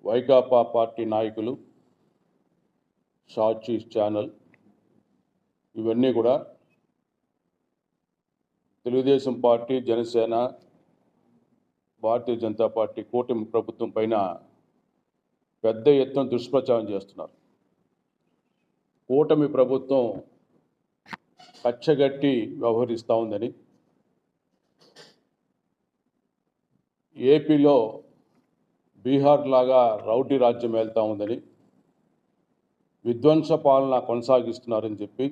Vaikapa party నాయకులు, సాక్షి channel ఇవన్నీ కూడా తెలుగుదేశం పార్టీ, జనసేన, భారతీయ జనతా పార్టీ కూటమి ప్రభుత్వం పైన పెద్ద ఎత్తున దుష్ప్రచారం చేస్తున్నారు. కూటమి ప్రభుత్వం కచ్చగట్టి వ్యవహరిస్తూ ఉందని, ఏపీలో బీహార్ లాగా రౌడీ రాజ్యం వెళ్తూ ఉందని, విధ్వంస పాలన కొనసాగిస్తున్నారని చెప్పి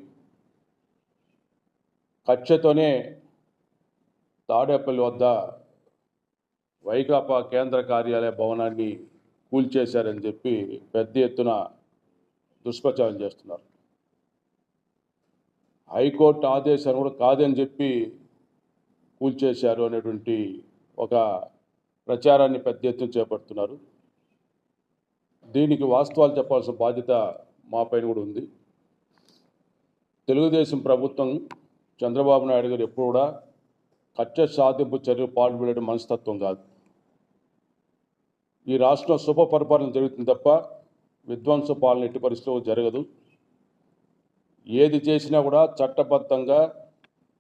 కక్షతోనే తాడేపల్లి వద్ద వైకాపా కేంద్ర కార్యాలయ భవనాన్ని కూల్చేశారని చెప్పి పెద్ద ఎత్తున దుష్ప్రచారం చేస్తున్నారు. హైకోర్టు ఆదేశాలు కూడా కాదని చెప్పి కూల్చేశారు అనేటువంటి ఒక ప్రచారాన్ని పెద్ద ఎత్తున చేపడుతున్నారు. దీనికి వాస్తవాలు చెప్పాల్సిన బాధ్యత మా పైన కూడా ఉంది. తెలుగుదేశం ప్రభుత్వం, చంద్రబాబు నాయుడు గారు ఎప్పుడు కూడా కక్ష సాధింపు చర్యలు పాల్పడే మనస్తత్వం కాదు. ఈ రాష్ట్రం శుభ పరిపాలన జరుగుతుంది తప్ప విధ్వంస పాలన ఎట్టి పరిస్థితుల్లో జరగదు. ఏది చేసినా కూడా చట్టబద్ధంగా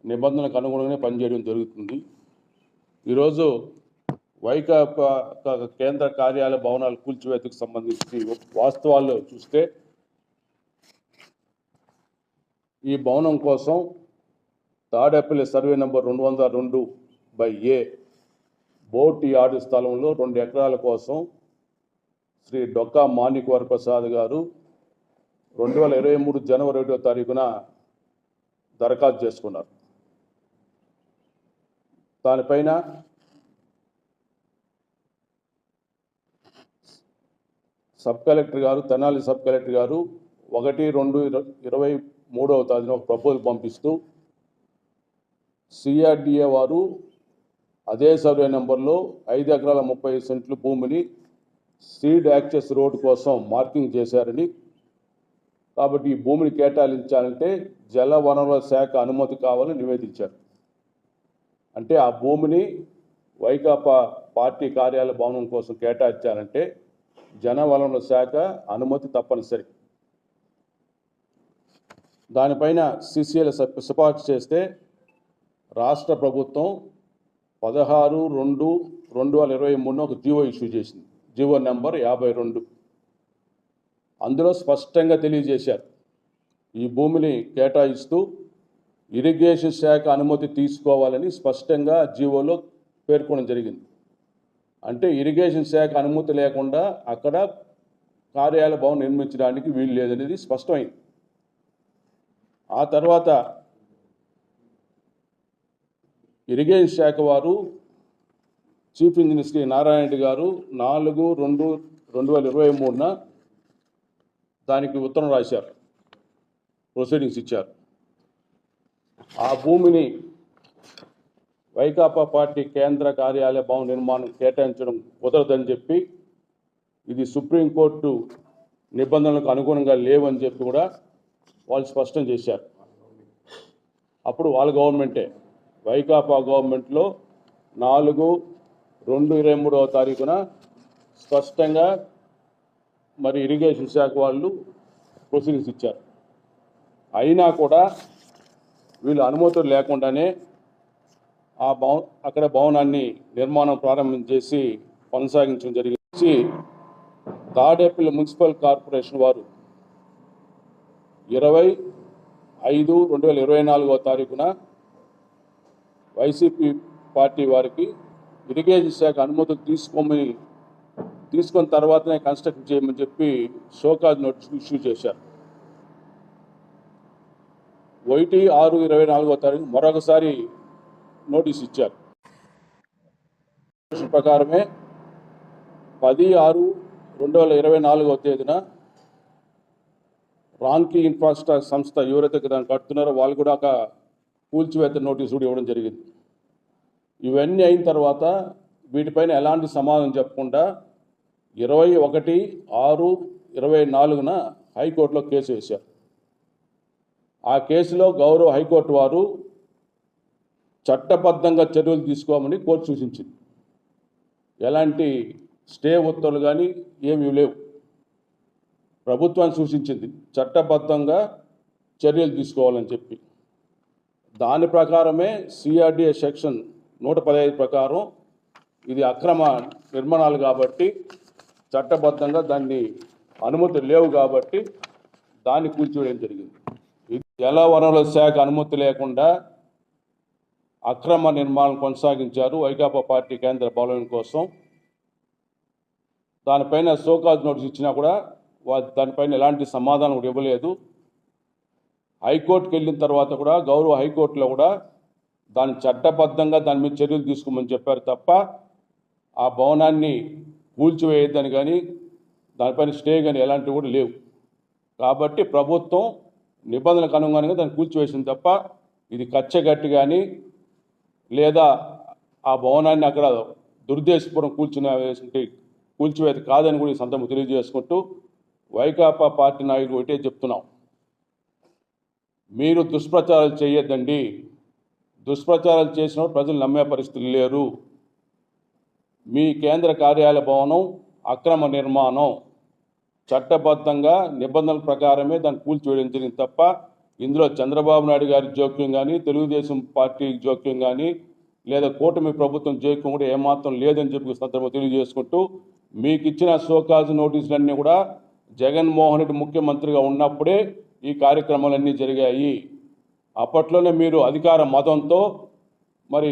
నిబంధనలకు అనుగుణంగానే పనిచేయడం జరుగుతుంది. ఈరోజు వైకాపా కేంద్ర కార్యాలయ భవనాల కూల్చివేతకు సంబంధించి వాస్తవాలు చూస్తే, ఈ భవనం కోసం Tadepalli survey number 202/A boat yard స్థలంలో 2 ఎకరాల కోసం శ్రీ డొక్కా మాణిక్యవర ప్రసాద్ గారు 2023 జనవరి 1వ తారీఖున దరఖాస్తు చేసుకున్నారు. దానిపైన సబ్ కలెక్టర్ గారు, తెనాలి సబ్ కలెక్టర్ గారు 1/2/23వ తేదీన ఒక ప్రపోజల్ పంపిస్తూ CRDA వారు అదే సర్వే నెంబర్లో 5 ఎకరాల 30 సెంట్లు భూమిని సీడ్ యాక్సెస్ రోడ్ కోసం మార్కింగ్ చేశారని, కాబట్టి ఈ భూమిని కేటాయించాలంటే జల వనరుల శాఖ అనుమతి కావాలని నివేదించారు. అంటే ఆ భూమిని వైకాపా పార్టీ కార్యాలయ భవనం కోసం కేటాయించాలంటే జలవనరుల శాఖ అనుమతి తప్పనిసరి. దానిపైన CCL సిఫార్సు చేస్తే రాష్ట్ర ప్రభుత్వం 16/2/2023 ఒక జీవో ఇష్యూ చేసింది, జీవో నెంబర్ 52. అందులో స్పష్టంగా తెలియజేశారు, ఈ భూమిని కేటాయిస్తూ ఇరిగేషన్ శాఖ అనుమతి తీసుకోవాలని స్పష్టంగా జీవోలో పేర్కొనడం జరిగింది. అంటే ఇరిగేషన్ శాఖ అనుమతి లేకుండా అక్కడ కార్యాలయ భవనం నిర్మించడానికి వీలు లేదనేది స్పష్టమైంది. ఆ తర్వాత ఇరిగేషన్ శాఖ వారు చీఫ్ ఇంజనీర్ శ్రీ నారాయణ రెడ్డి గారు 4/2/2023 దానికి ఉత్తరం రాశారు, ప్రొసీడింగ్స్ ఇచ్చారు. ఆ భూమిని వైకాపా పార్టీ కేంద్ర కార్యాలయ భవన నిర్మాణం కేటాయించడం కుదరదని చెప్పి, ఇది సుప్రీంకోర్టు నిబంధనలకు అనుగుణంగా లేవని చెప్పి కూడా వాళ్ళు స్పష్టం చేశారు. అప్పుడు వాళ్ళ గవర్నమెంటే, వైకాపా గవర్నమెంట్లో 4/2/23వ తారీఖున స్పష్టంగా మరి ఇరిగేషన్ శాఖ వాళ్ళు ప్రొసీడింగ్స్ ఇచ్చారు. అయినా కూడా వీళ్ళు అనుమతులు లేకుండానే అక్కడ భవనాన్ని నిర్మాణం ప్రారంభం చేసి కొనసాగించడం జరిగింది. తాడేపల్లి మున్సిపల్ కార్పొరేషన్ వారు 20/5/2024వ తారీఖున వైసీపీ పార్టీ వారికి ఇరిగేషన్ శాఖ అనుమతులు తీసుకున్న తర్వాతనే కన్స్ట్రక్ట్ చేయమని చెప్పి షోకాజ్ నోటీస్ ఇష్యూ చేశారు. 1/6/24వ తారీఖు మరొకసారి నోటీస్ ఇచ్చారు. ప్రకారమే 10/6/2024వ తేదీన రాన్కీ ఇన్ఫ్రాస్ట్రక్చర్ సంస్థ ఎవరైతే దాన్ని కడుతున్నారో వాళ్ళు కూడా ఒక కూల్చివేత నోటీసు కూడా ఇవ్వడం జరిగింది. ఇవన్నీ అయిన తర్వాత వీటిపైన ఎలాంటి సమాధానం చెప్పకుండా 21/6/24న హైకోర్టులో కేసు వేశారు. ఆ కేసులో గౌరవ హైకోర్టు వారు చట్టబద్ధంగా చర్యలు తీసుకోమని కోర్టు సూచించింది. ఎలాంటి స్టే ఉత్తర్వులు కానీ ఏమీ లేవు. ప్రభుత్వాన్ని సూచించింది చట్టబద్ధంగా చర్యలు తీసుకోవాలని చెప్పి. దాని ప్రకారమే సిఆర్డిఏ సెక్షన్ 115 ప్రకారం ఇది అక్రమ నిర్మాణాలు కాబట్టి చట్టబద్ధంగా దాన్ని అనుమతులు లేవు కాబట్టి దాన్ని కూల్చివేయడం జరిగింది. ఇది జలవనరుల శాఖ అనుమతి లేకుండా అక్రమ నిర్మాణం కొనసాగించారు వైకాపా పార్టీ కేంద్ర బలం కోసం. దానిపైన షోకాజ్ నోటీస్ ఇచ్చినా కూడా దానిపైన ఎలాంటి సమాధానం కూడా ఇవ్వలేదు. హైకోర్టుకి వెళ్ళిన తర్వాత కూడా గౌరవ హైకోర్టులో కూడా దాని చట్టబద్ధంగా దాని మీద చర్యలు తీసుకోమని చెప్పారు తప్ప ఆ భవనాన్ని కూల్చివేయద్దని కానీ దానిపైన స్టే కానీ ఎలాంటివి కూడా లేవు. కాబట్టి ప్రభుత్వం నిబంధనలకు అనుగుణంగా దాన్ని కూల్చివేసింది తప్ప ఇది కచ్చగట్టి కానీ లేదా ఆ భవనాన్ని అక్కడ దుర్దేశపూర్వం కూల్చివేత కాదని కూడా ఈ సందర్భంగా తెలియజేసుకుంటూ వైకాపా పార్టీ నాయకులు ఒకటే చెప్తున్నాం, మీరు దుష్ప్రచారాలు చేయొద్దండి. దుష్ప్రచారాలు చేసిన ప్రజలు నమ్మే పరిస్థితులు లేరు. మీ కేంద్ర కార్యాలయ భవనం అక్రమ నిర్మాణం చట్టబద్ధంగా నిబంధనల ప్రకారమే దాన్ని కూల్చివేయడం జరిగింది తప్ప ఇందులో చంద్రబాబు నాయుడు గారి జోక్యం కానీ తెలుగుదేశం పార్టీ జోక్యం కానీ లేదా కూటమి ప్రభుత్వం జోక్యం కూడా ఏమాత్రం లేదని చెప్పి సందర్భంగా తెలియజేసుకుంటూ మీకు ఇచ్చిన షోకాజ్ నోటీసులన్నీ కూడా జగన్మోహన్ రెడ్డి ముఖ్యమంత్రిగా ఉన్నప్పుడే ఈ కార్యక్రమాలన్నీ జరిగాయి. అప్పట్లోనే మీరు అధికార మతంతో మరి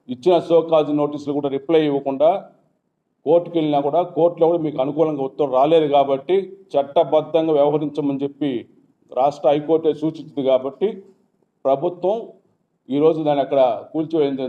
ఇచ్చిన షోకాజ్ నోటీసులు కూడా రిప్లై ఇవ్వకుండా కోర్టుకు వెళ్ళినా కూడా కోర్టులో కూడా మీకు అనుకూలంగా ఉత్తర్వు రాలేదు కాబట్టి చట్టబద్ధంగా వ్యవహరించమని చెప్పి రాష్ట్ర హైకోర్టు సూచించింది కాబట్టి ప్రభుత్వం ఈరోజు దాన్ని అక్కడ కూల్చివేయింది.